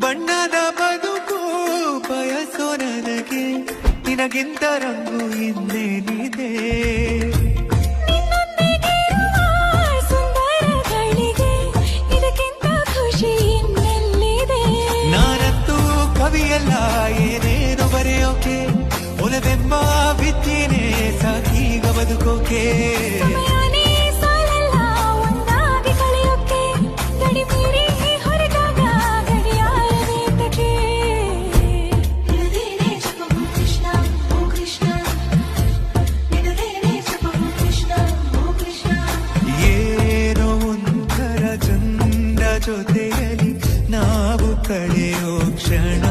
ಬಣ್ಣದ ಬದುಕು ಬಯಸೋ ನನಗೆ ನಿನಗಿಂತ ರಂಗು ಇನ್ನೇನಿದೆ. ನಾನಂತೂ ಕವಿಯಲ್ಲ ಏನೇನು ಬರೆಯೋಕೆ, ಒಲವೆಂಬ ವಿದ್ಯೆನೇ ಸಾಕೀಗ ಬದುಕೋಕೆ. ಏನೋ ಒಂಥರ ಚಂದ ಜೊತೆಯಲ್ಲಿ ನಾವು ಕಳೆಯೋ ಕ್ಷಣ.